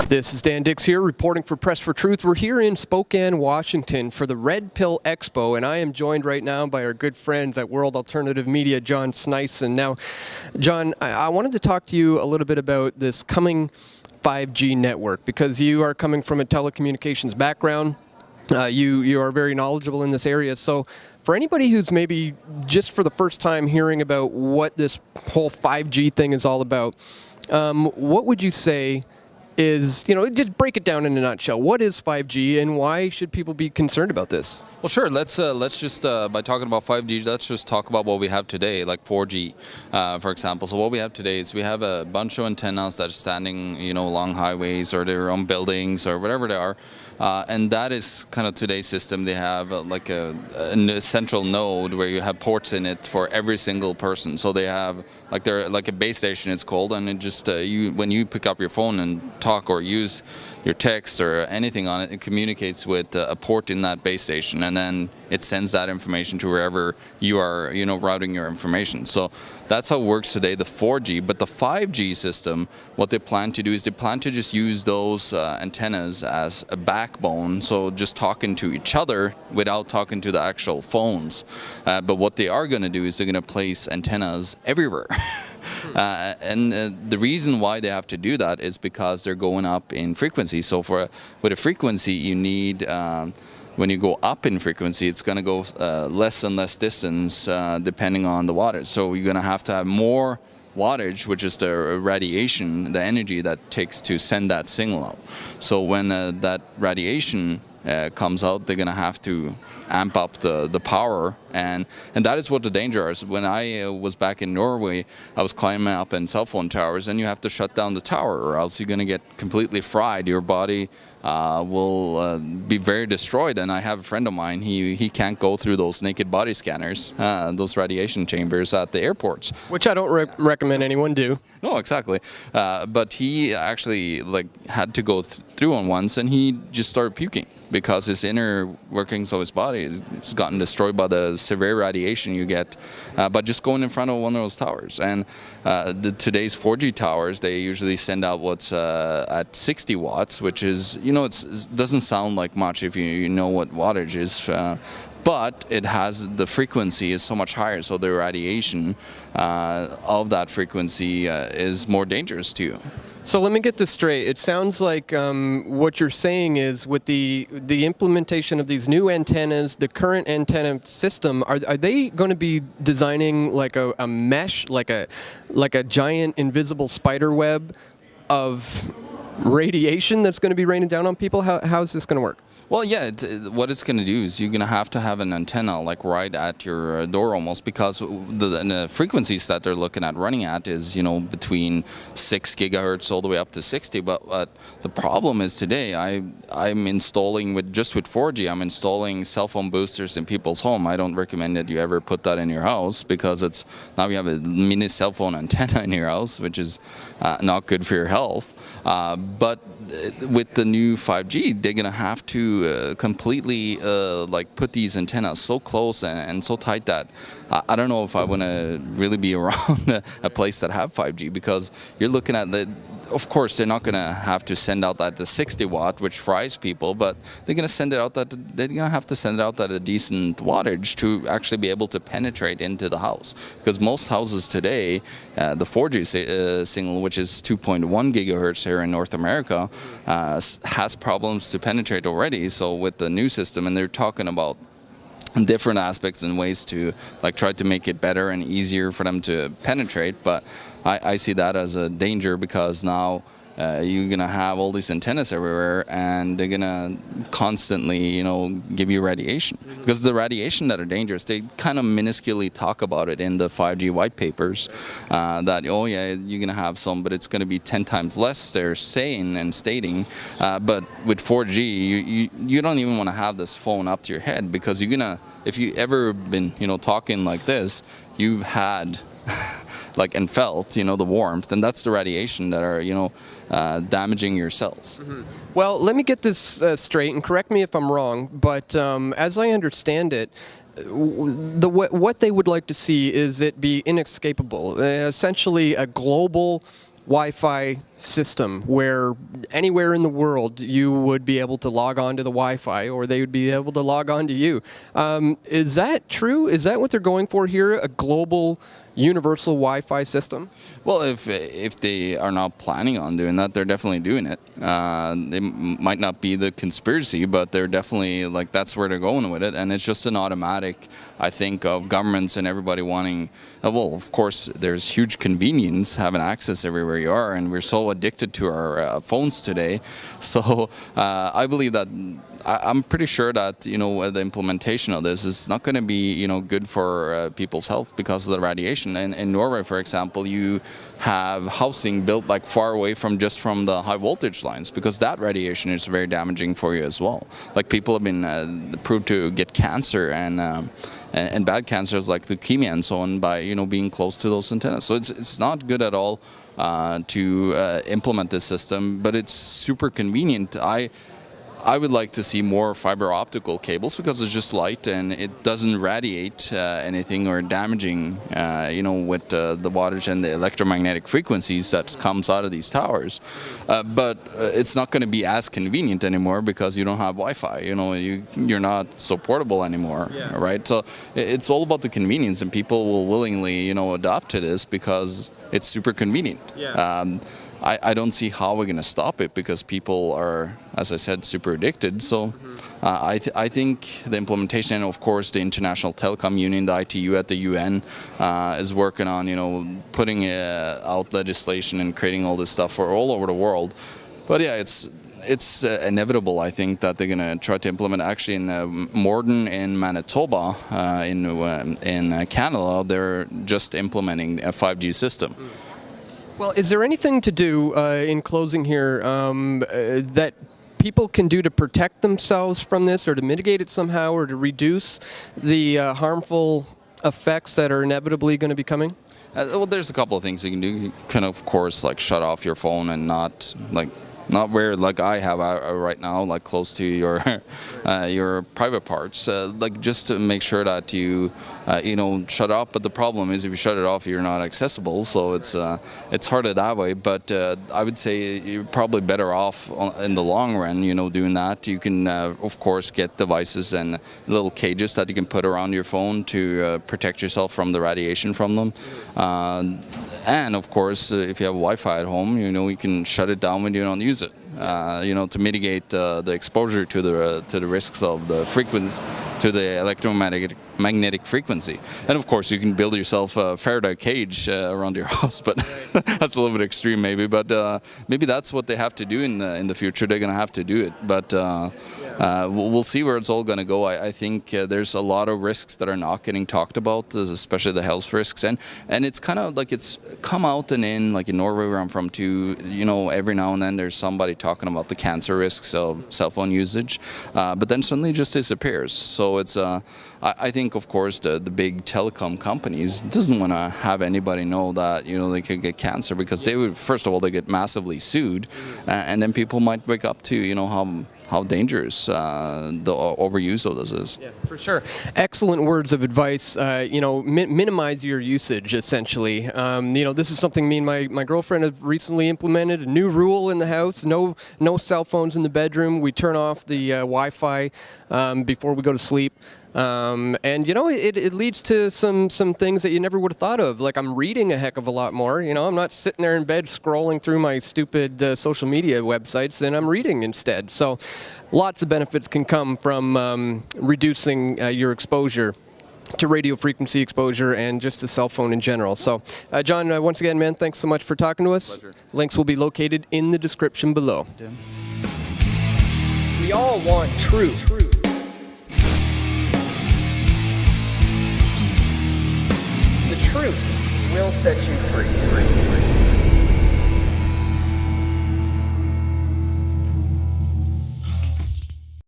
This is Dan Dix here, reporting for Press for Truth. We're here in Spokane, Washington for the Red Pill Expo, and I am joined right now by our good friends at World Alternative Media, John Sneisen. Now, John, I wanted to talk to you a little bit about this coming 5G network, because you are coming from a telecommunications background. You are very knowledgeable in this area. So for anybody who's maybe just for the first time hearing about what this whole 5G thing is all about, what would you say is, just break it down in a nutshell. What is 5G and why should people be concerned about this? Well, sure. Let's just, by talking about 5G, let's just talk about what we have today, like 4G, for example. So what we have today is we have a bunch of antennas that are standing, along highways or they're on buildings or whatever they are. And that is kind of today's system. They have like a central node where you have ports in it for every single person. So they have they're like a base station, it's called, and it just when you pick up your phone and talk or use your text or anything on it, it communicates with a port in that base station, and then it sends that information to wherever you are, routing your information. So that's how it works today, the 4G. But the 5G system, what they plan to do is they plan to just use those antennas as a backbone, so just talking to each other without talking to the actual phones. But what they are going to do is they're going to place antennas everywhere. And the reason why they have to do that is because they're going up in frequency. So with a frequency, you need, when you go up in frequency, it's going to go less and less distance depending on the wattage. So you're going to have more wattage, which is the radiation, the energy that takes to send that signal out. So when that radiation comes out, they're going to have to amp up the power, and that is what the danger is. When I was back in Norway, I was climbing up in cell phone towers, and you have to shut down the tower or else you're going to get completely fried. Your body will be very destroyed. And I have a friend of mine, he can't go through those naked body scanners, those radiation chambers at the airports. Which I don't recommend anyone do. No, exactly. But he actually had to go through one once, and he just started puking because his inner workings of his body has gotten destroyed by the severe radiation you get by just going in front of one of those towers. And today's 4G towers, they usually send out what's at 60 watts, which is, it doesn't sound like much if you know what wattage is. But it has, the frequency is so much higher, so the radiation of that frequency is more dangerous to you. So let me get this straight. It sounds like what you're saying is with the implementation of these new antennas, the current antenna system, are they going to be designing like a mesh, like a giant invisible spider web of radiation that's going to be raining down on people? How is this going to work? Well, yeah, what it's going to do is you're going to have an antenna right at your door almost, because the frequencies that they're looking at running at is, between 6 gigahertz all the way up to 60. But the problem is today I'm installing, just with 4G, I'm installing cell phone boosters in people's home. I don't recommend that you ever put that in your house, because now you have a mini cell phone antenna in your house, which is not good for your health. But with the new 5G, they're going to have to completely put these antennas so close and so tight that I don't know if I want to really be around a place that have 5G, because you're looking at of course, they're not going to have to send out at the 60 watt, which fries people, but they're going to send it out they're going to have to send it out at a decent wattage to actually be able to penetrate into the house. Because most houses today, the 4G signal, which is 2.1 gigahertz here in North America, has problems to penetrate already. So with the new system, and they're talking about different aspects and ways to try to make it better and easier for them to penetrate, but I see that as a danger, because now you're gonna have all these antennas everywhere, and they're gonna constantly, give you radiation. Because the radiation that are dangerous, they kind of minusculely talk about it in the 5G white papers, that, oh yeah, you're gonna have some, but it's gonna be 10 times less, they're saying and stating. But with 4G, you don't even want to have this phone up to your head, because you're gonna, if you ever been, talking like this, you've had and felt, the warmth, and that's the radiation that are, damaging your cells. Mm-hmm. Well, let me get this straight, and correct me if I'm wrong, but as I understand it, what they would like to see is it be inescapable, essentially a global Wi-Fi system where anywhere in the world you would be able to log on to the Wi-Fi, or they would be able to log on to you. Is that true? Is that what they're going for here? A global universal Wi-Fi system? Well, if they are not planning on doing that, they're definitely doing it. They might not be the conspiracy, but they're definitely, like, that's where they're going with it. And it's just an automatic, I think, of governments and everybody wanting, well, of course, there's huge convenience having access everywhere you are, and we're so addicted to our phones today. So I believe that, I'm pretty sure that, the implementation of this is not going to be, good for people's health because of the radiation. In Norway, for example, you have housing built like far away from the high voltage lines, because that radiation is very damaging for you as well. Like, people have been proved to get cancer and bad cancers like leukemia and so on by being close to those antennas. So it's not good at all to implement this system, but it's super convenient. I would like to see more fiber optical cables, because it's just light and it doesn't radiate anything or damaging, with the wattage and the electromagnetic frequencies that comes out of these towers. But it's not going to be as convenient anymore because you don't have Wi-Fi. You're not so portable anymore, right? So it's all about the convenience, and people will willingly, adopt to this because it's super convenient. I don't see how we're going to stop it, because people are, as I said, super addicted. So I think the implementation, and of course the International Telecom Union, the ITU at the UN, is working on, putting out legislation and creating all this stuff for all over the world. But yeah, it's inevitable, I think, that they're going to try to implement. Actually, in Morden in Manitoba, in Canada, they're just implementing a 5G system. Well, is there anything to do, in closing here, that people can do to protect themselves from this, or to mitigate it somehow, or to reduce the harmful effects that are inevitably going to be coming? Well, there's a couple of things you can do. You can, of course, like, shut off your phone and not where, like I have right now, like close to your your private parts, like, just to make sure that you shut off. But the problem is, if you shut it off, you're not accessible, so it's harder that way. But I would say you're probably better off in the long run, doing that. You can of course get devices and little cages that you can put around your phone to protect yourself from the radiation from them. And of course, if you have Wi-Fi at home, you can shut it down when you don't use it. To mitigate the exposure to the risks of the frequency, to the electromagnetic frequency. And of course, you can build yourself a Faraday cage around your house, but that's a little bit extreme, maybe. But maybe that's what they have to do in the future. They're going to have to do it. But we'll see where it's all going to go. I think there's a lot of risks that are not getting talked about, especially the health risks. And it's kind of like it's come out and in, like in Norway, where I'm from, too. Every now and then there's somebody talking about the cancer risks of cell phone usage, but then suddenly it just disappears. So it's I think, of course, the big telecom companies doesn't want to have anybody know that they could get cancer, because they would, first of all, they get massively sued, and then people might wake up to how dangerous the overuse of this is. Yeah, for sure. Excellent words of advice. Minimize your usage, essentially. This is something me and my girlfriend have recently implemented, a new rule in the house: no cell phones in the bedroom. We turn off the Wi-Fi before we go to sleep. It leads to some things that you never would have thought of. Like, I'm reading a heck of a lot more. I'm not sitting there in bed scrolling through my stupid social media websites, and I'm reading instead. So lots of benefits can come from reducing your exposure to radio frequency exposure and just the cell phone in general. So, John, once again, man, thanks so much for talking to us. Pleasure. Links will be located in the description below. Yeah. We all want truth. The truth will set you free.